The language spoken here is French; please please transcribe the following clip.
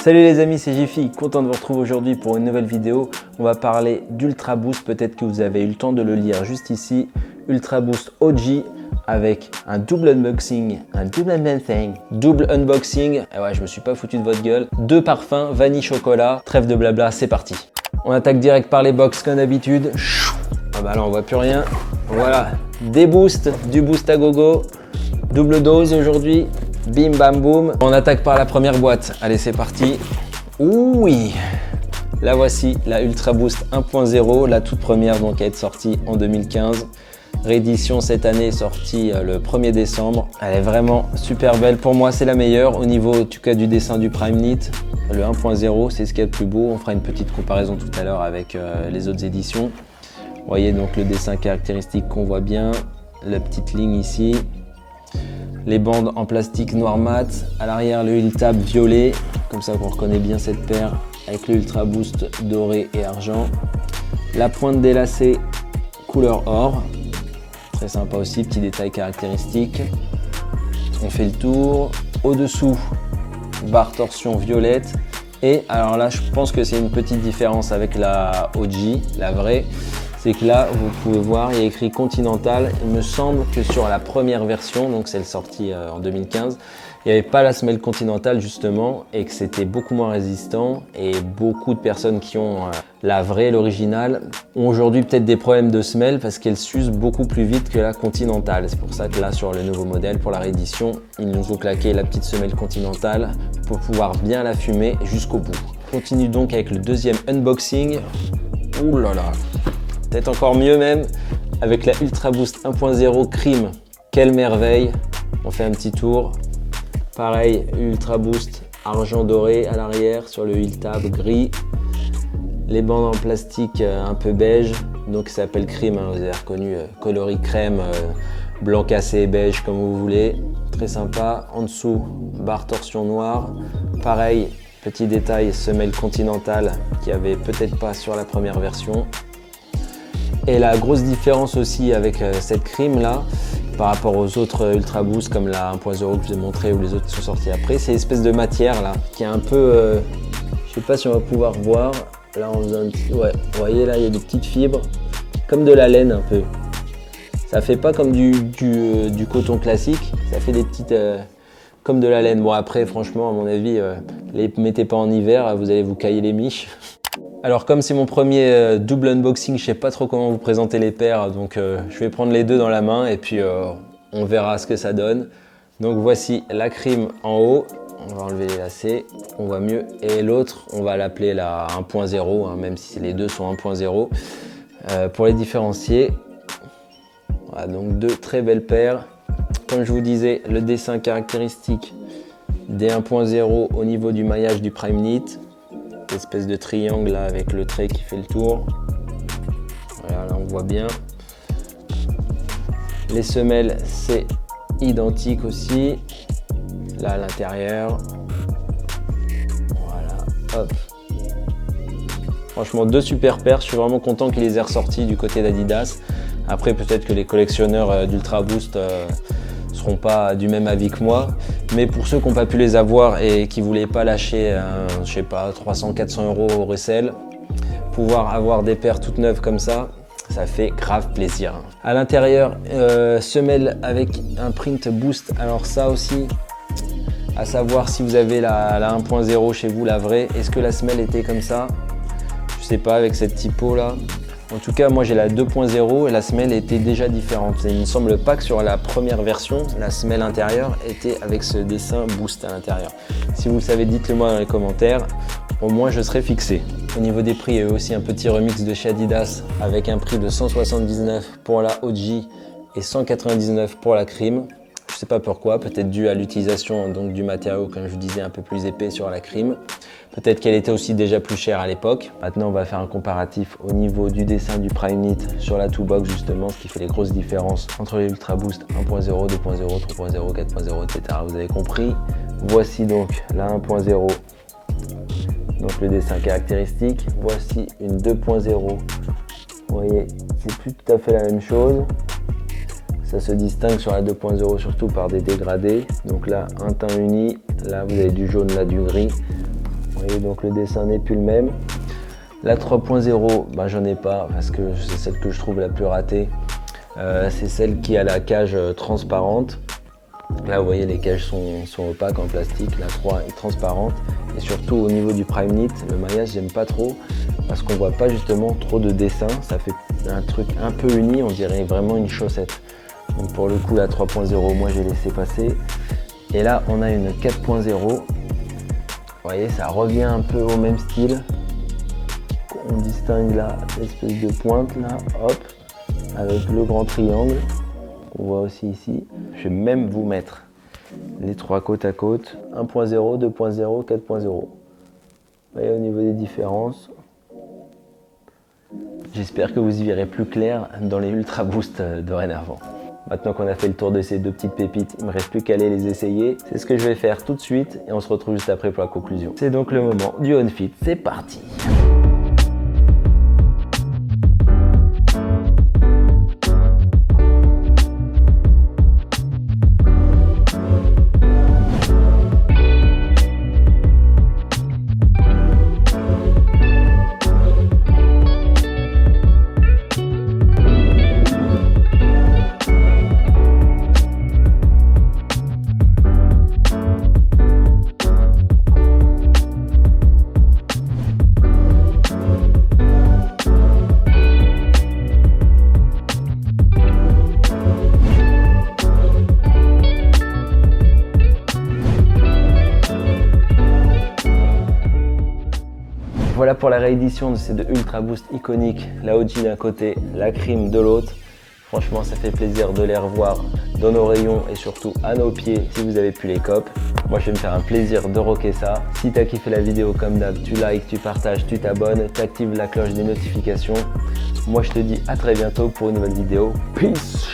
Salut les amis, c'est Jiffy, content de vous retrouver aujourd'hui pour une nouvelle vidéo. On va parler d'Ultra Boost, peut-être que vous avez eu le temps de le lire juste ici. Ultra Boost OG avec un double unboxing, double unboxing. Et ouais, je me suis pas foutu de votre gueule. 2 parfums, vanille chocolat, trêve de blabla, c'est parti. On attaque direct par les box comme d'habitude. Ah bah là on voit plus rien. Voilà, des boosts, du boost à gogo, double dose aujourd'hui. Bim bam boum. On attaque par la première boîte. Allez, c'est parti. Ouh oui. La voici, la Ultra Boost 1.0, la toute première donc à être sortie en 2015. Réédition cette année sortie le 1er décembre. Elle est vraiment super belle. Pour moi, c'est la meilleure au niveau en tout cas du dessin du Prime Knit. Le 1.0, c'est ce qu'il y a de plus beau. On fera une petite comparaison tout à l'heure avec les autres éditions. Vous voyez donc le dessin caractéristique qu'on voit bien. La petite ligne ici. Les bandes en plastique noir mat, à l'arrière le heel tab violet, comme ça qu'on reconnaît bien cette paire avec le Ultra Boost doré et argent. La pointe des lacets couleur or, très sympa aussi, petit détail caractéristique. On fait le tour, au-dessous barre torsion violette et alors là je pense que c'est une petite différence avec la OG, la vraie. C'est que là, vous pouvez voir, il y a écrit Continental. Il me semble que sur la première version, donc celle sortie en 2015, il n'y avait pas la semelle Continental justement et que c'était beaucoup moins résistant. Et beaucoup de personnes qui ont la vraie, l'original, ont aujourd'hui peut-être des problèmes de semelle parce qu'elle s'use beaucoup plus vite que la Continental. C'est pour ça que là, sur le nouveau modèle, pour la réédition, ils nous ont claqué la petite semelle Continental pour pouvoir bien la fumer jusqu'au bout. On continue donc avec le deuxième unboxing. Ouh là là! Peut-être encore mieux même avec la Ultra Boost 1.0 Crime. Quelle merveille! On fait un petit tour. Pareil, Ultra Boost argent doré à l'arrière sur le heel tab gris. Les bandes en plastique un peu beige, donc ça s'appelle Crime, hein, vous avez reconnu coloris crème, blanc cassé et beige comme vous voulez. Très sympa. En dessous, barre torsion noire. Pareil, petit détail, semelle Continental qui avait peut-être pas sur la première version. Et la grosse différence aussi avec cette Crime là, par rapport aux autres Ultra Boost comme la 1.0 que je vous ai montré ou les autres qui sont sortis après, c'est l'espèce de matière là, qui est un peu, je sais pas si on va pouvoir voir, là on faisait un petit, ouais, vous voyez là il y a des petites fibres, comme de la laine un peu. Ça fait pas comme du coton classique, ça fait des petites, comme de la laine. Bon après franchement à mon avis, les mettez pas en hiver, vous allez vous cailler les miches. Alors comme c'est mon premier double unboxing, je sais pas trop comment vous présenter les paires, donc je vais prendre les deux dans la main et puis on verra ce que ça donne. Donc voici la Crime en haut, on va enlever les lacets, on voit mieux. Et l'autre, on va l'appeler la 1.0, hein, même si les deux sont 1.0. Pour les différencier, voilà, donc deux très belles paires. Comme je vous disais, le dessin caractéristique des 1.0 au niveau du maillage du Prime Knit. Espèce de triangle là avec le trait qui fait le tour. Voilà, là on voit bien. Les semelles c'est identique aussi. Là à l'intérieur. Voilà, hop. Franchement deux super paires. Je suis vraiment content qu'ils les aient ressortis du côté d'Adidas. Après peut-être que les collectionneurs d'Ultra Boost seront pas du même avis que moi, mais pour ceux qui n'ont pas pu les avoir et qui voulaient pas lâcher, je sais pas, 300-400 € au resell, pouvoir avoir des paires toutes neuves comme ça, ça fait grave plaisir. À l'intérieur, semelle avec un print boost. Alors ça aussi, à savoir si vous avez la 1.0 chez vous, la vraie, est-ce que la semelle était comme ça? Je sais pas, avec cette typo là. En tout cas, moi j'ai la 2.0 et la semelle était déjà différente. Il ne semble pas que sur la première version, la semelle intérieure était avec ce dessin boost à l'intérieur. Si vous le savez, dites-le moi dans les commentaires. Au moins, je serai fixé. Au niveau des prix, il y a eu aussi un petit remix de chez Adidas avec un prix de 179 pour la OG et 199 pour la Crime. Je ne sais pas pourquoi, peut-être dû à l'utilisation donc du matériau, comme je vous disais, un peu plus épais sur la Crime. Peut-être qu'elle était aussi déjà plus chère à l'époque. Maintenant, on va faire un comparatif au niveau du dessin du Prime Knit sur la Two-Box justement, ce qui fait les grosses différences entre les Ultra Boost 1.0, 2.0, 3.0, 4.0, etc. Vous avez compris. Voici donc la 1.0, donc le dessin caractéristique. Voici une 2.0. Vous voyez, c'est plus tout à fait la même chose. Ça se distingue sur la 2.0 surtout par des dégradés. Donc là, un teint uni. Là, vous avez du jaune, là, du gris. Vous voyez, donc le dessin n'est plus le même. La 3.0, bah, j'en ai pas parce que c'est celle que je trouve la plus ratée. C'est celle qui a la cage transparente. Là, vous voyez, les cages sont opaques en plastique. La 3 est transparente. Et surtout au niveau du Prime Knit, le maillage, j'aime pas trop parce qu'on voit pas justement trop de dessin. Ça fait un truc un peu uni, on dirait vraiment une chaussette. Donc pour le coup, la 3.0, moi j'ai laissé passer. Et là, on a une 4.0. Vous voyez, ça revient un peu au même style. On distingue là l'espèce de pointe là, hop, avec le grand triangle. On voit aussi ici. Je vais même vous mettre les trois côte à côte. 1.0, 2.0, 4.0. Vous voyez au niveau des différences. J'espère que vous y verrez plus clair dans les Ultra Boost dorénavant. Maintenant qu'on a fait le tour de ces deux petites pépites, il ne me reste plus qu'à aller les essayer. C'est ce que je vais faire tout de suite et on se retrouve juste après pour la conclusion. C'est donc le moment du on fit. C'est parti! Voilà pour la réédition de ces deux Ultra Boost iconiques, la OG d'un côté, la Cream de l'autre. Franchement, ça fait plaisir de les revoir dans nos rayons et surtout à nos pieds si vous avez pu les copes. Moi, je vais me faire un plaisir de rocker ça. Si tu as kiffé la vidéo comme d'hab, tu likes, tu partages, tu t'abonnes, tu actives la cloche des notifications. Moi, je te dis à très bientôt pour une nouvelle vidéo. Peace!